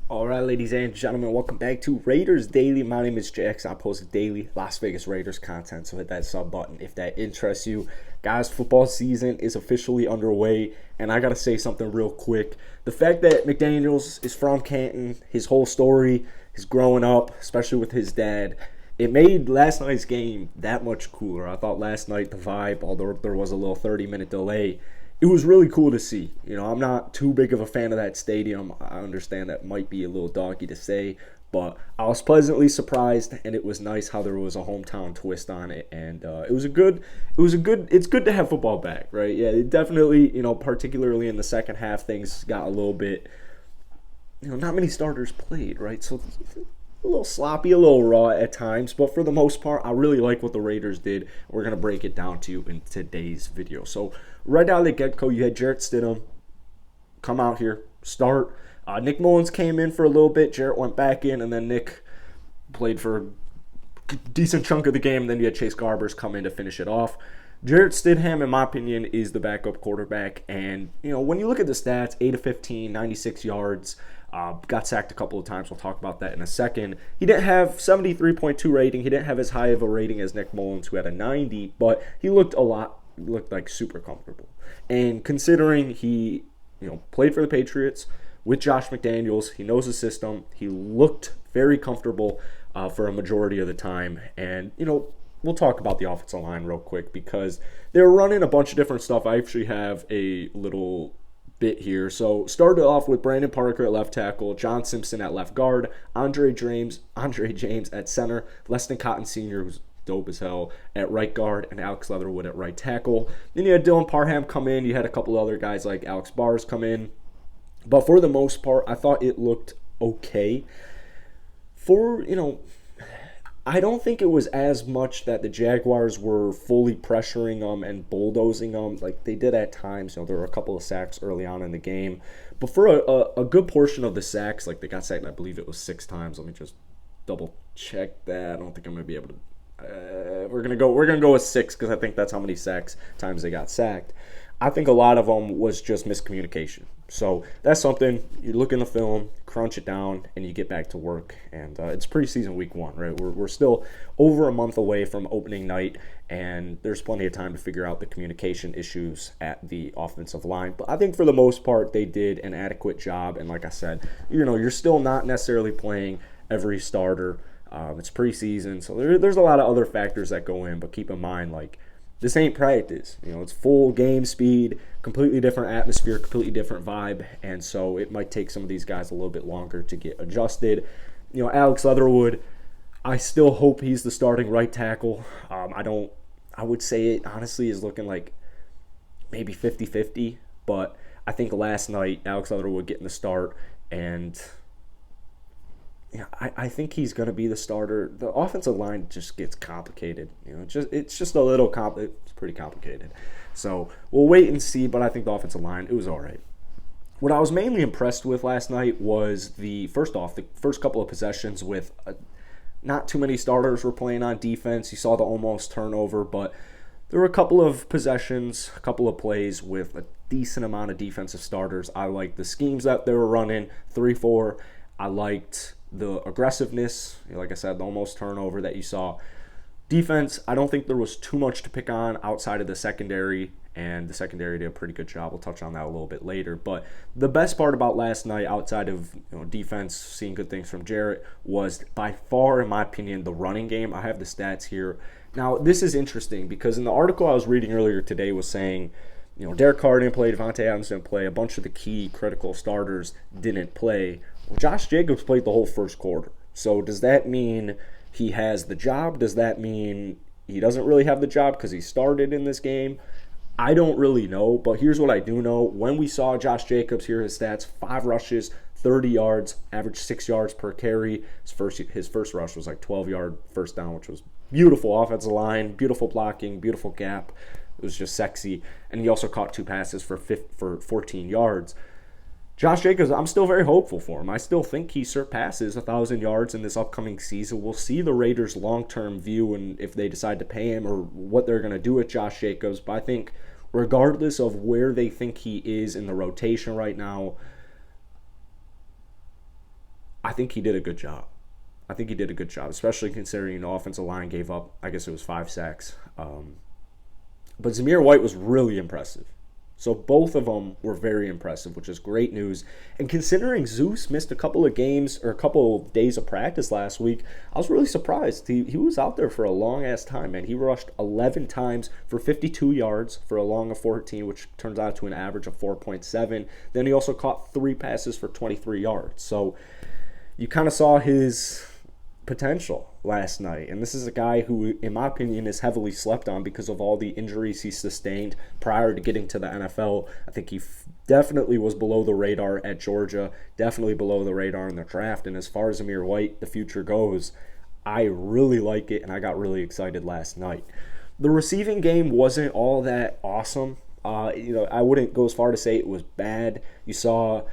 All right, ladies and gentlemen, welcome back to Raiders Daily. My name is Jax. I post daily Las Vegas Raiders content, so hit that sub button if that interests you. Guys, football season is officially underway, and I got to say something real quick. The fact that McDaniels is from Canton, his whole story, his growing up, especially with his dad, it made last night's game that much cooler. I thought last night the vibe, although there was a little 30-minute delay, it was really cool to see. I'm not too big of a fan of that stadium. I understand that might be a little doggy to say, but I was pleasantly surprised, and it was nice how there was a hometown twist on it, and it's good to have football back, right? Yeah, it definitely, particularly in the second half, things got a little bit, not many starters played, right? So a little sloppy, a little raw at times, but for the most part, I really like what the Raiders did. We're going to break it down to you in today's video. So right out of the get-go, you had Jarrett Stidham come out here, start. Nick Mullins came in for a little bit. Jarrett went back in, and then Nick played for a decent chunk of the game. Then you had Chase Garbers come in to finish it off. Jarrett Stidham, in my opinion, is the backup quarterback. And, when you look at the stats, 8 of 15, 96 yards, got sacked a couple of times. We'll talk about that in a second. He didn't have 73.2 rating. He didn't have as high of a rating as Nick Mullins, who had a 90, but he looked like super comfortable. And considering he, played for the Patriots with Josh McDaniels, he knows the system. He looked very comfortable for a majority of the time. And, we'll talk about the offensive line real quick because they're running a bunch of different stuff. I actually have a little bit here. So started off with Brandon Parker at left tackle, John Simpson at left guard, Andre James at center, Leston Cotton Sr., who's dope as hell, at right guard, and Alex Leatherwood at right tackle. Then you had Dylan Parham come in. You had a couple other guys like Alex Bars come in. But for the most part, I thought it looked okay. I don't think it was as much that the Jaguars were fully pressuring them and bulldozing them like they did at times. There were a couple of sacks early on in the game. But for a good portion of the sacks, like they got sacked, I believe it was 6 times. Let me just double check that. I don't think I'm going to be able to. We're gonna go with 6 because I think that's how many times they got sacked. I think a lot of them was just miscommunication. So that's something you look in the film, crunch it down, and you get back to work. And it's preseason week 1, right? We're still over a month away from opening night, and there's plenty of time to figure out the communication issues at the offensive line. But I think for the most part, they did an adequate job. And like I said, you're still not necessarily playing every starter. It's preseason, so there's a lot of other factors that go in. But keep in mind, this ain't practice. It's full game speed, completely different atmosphere, completely different vibe, and so it might take some of these guys a little bit longer to get adjusted. Alex Leatherwood, I still hope he's the starting right tackle. I would say it honestly is looking like maybe 50-50, but I think last night Alex Leatherwood getting the start, and I think he's going to be the starter. The offensive line just gets complicated. It's just a little it's pretty complicated. So we'll wait and see, but I think the offensive line, it was all right. What I was mainly impressed with last night was the first couple of possessions with not too many starters were playing on defense. You saw the almost turnover, but there were a couple of possessions, a couple of plays with a decent amount of defensive starters. I liked the schemes that they were running, 3-4. I liked the aggressiveness, like I said, the almost turnover that you saw. Defense, I don't think there was too much to pick on outside of the secondary, and the secondary did a pretty good job. We'll touch on that a little bit later. But the best part about last night, outside of defense, seeing good things from Jarrett, was by far, in my opinion, the running game. I have the stats here. Now, this is interesting because in the article I was reading earlier today was saying, Derek Carr didn't play, Devontae Adams didn't play, a bunch of the key critical starters didn't play. Well, Josh Jacobs played the whole first quarter. So does that mean he has the job? Does that mean he doesn't really have the job because he started in this game? I don't really know, but here's what I do know. When we saw Josh Jacobs, here are his stats: 5 rushes, 30 yards, average 6 yards per carry. His first rush was like 12-yard first down, which was beautiful offensive line, beautiful blocking, beautiful gap. It was just sexy. And he also caught 2 passes for 14 yards. Josh Jacobs, I'm still very hopeful for him. I still think he surpasses 1,000 yards in this upcoming season. We'll see the Raiders' long-term view and if they decide to pay him or what they're going to do with Josh Jacobs. But I think regardless of where they think he is in the rotation right now, think he did a good job. I think he did a good job, especially considering the offensive line gave up, I guess it was 5 sacks. But Zamir White was really impressive. So both of them were very impressive, which is great news. And considering Zeus missed a couple of games or a couple of days of practice last week, I was really surprised. He was out there for a long-ass time, man. He rushed 11 times for 52 yards for a long of 14, which turns out to an average of 4.7. Then he also caught 3 passes for 23 yards. So you kind of saw his potential last night, and this is a guy who, in my opinion, is heavily slept on because of all the injuries he sustained prior to getting to the NFL. I think he definitely was below the radar at Georgia, definitely below the radar in the draft, and as far as Zamir White, the future goes, I really like it, and I got really excited last night. The receiving game wasn't all that awesome. I wouldn't go as far to say it was bad. You saw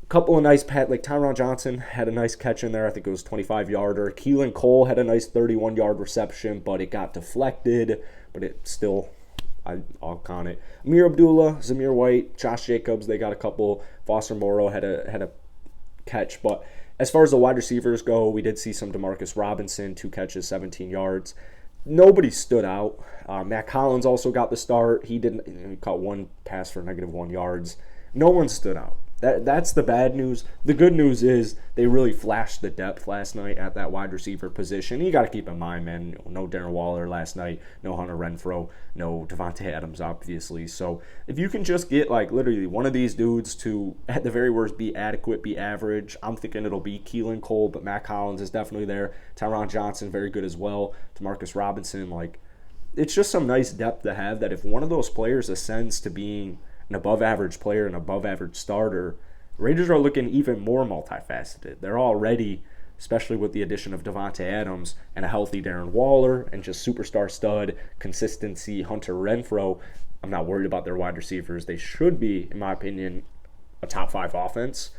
couple of nice like Tyron Johnson had a nice catch in there. I think it was 25-yarder. Keelan Cole had a nice 31-yard reception, but it got deflected. But it still, I'll count it. Amir Abdullah, Zamir White, Josh Jacobs, they got a couple. Foster Moreau had a catch. But as far as the wide receivers go, we did see some Demarcus Robinson, 2 catches, 17 yards. Nobody stood out. Matt Collins also got the start. He caught 1 pass for -1 yards. No one stood out. That's the bad news. The good news is they really flashed the depth last night at that wide receiver position. You got to keep in mind, man, no Darren Waller last night, no Hunter Renfrow, no Devontae Adams, obviously. So if you can just get, like, literally one of these dudes to, at the very worst, be adequate, be average, I'm thinking it'll be Keelan Cole, but Matt Collins is definitely there. Tyron Johnson, very good as well. Demarcus Robinson, like, it's just some nice depth to have that if one of those players ascends to being an above-average player, an above-average starter, Raiders are looking even more multifaceted. They're already, especially with the addition of Devontae Adams and a healthy Darren Waller and just superstar stud, consistency, Hunter Renfrow, I'm not worried about their wide receivers. They should be, in my opinion, a top 5 offense.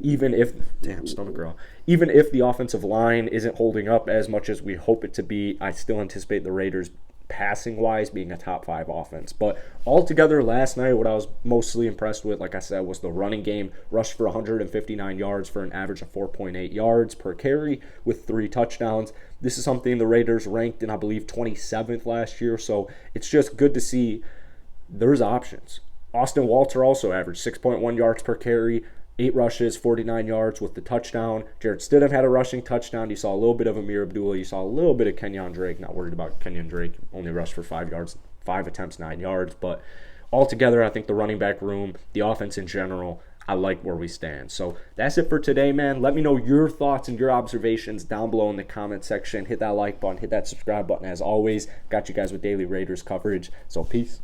Even if the offensive line isn't holding up as much as we hope it to be, I still anticipate the Raiders passing-wise being a top 5 offense. But altogether last night, what I was mostly impressed with, like I said, was the running game. Rushed for 159 yards for an average of 4.8 yards per carry with 3 touchdowns. This is something the Raiders ranked in, I believe, 27th last year. So it's just good to see there's options. Austin Walter also averaged 6.1 yards per carry, 8 rushes, 49 yards with the touchdown. Jarrett Stidham had a rushing touchdown. You saw a little bit of Amir Abdullah. You saw a little bit of Kenyon Drake. Not worried about Kenyon Drake. Only rushed for 5 yards, 5 attempts, 9 yards. But altogether, I think the running back room, the offense in general, I like where we stand. So that's it for today, man. Let me know your thoughts and your observations down below in the comment section. Hit that like button. Hit that subscribe button as always. Got you guys with daily Raiders coverage. So peace.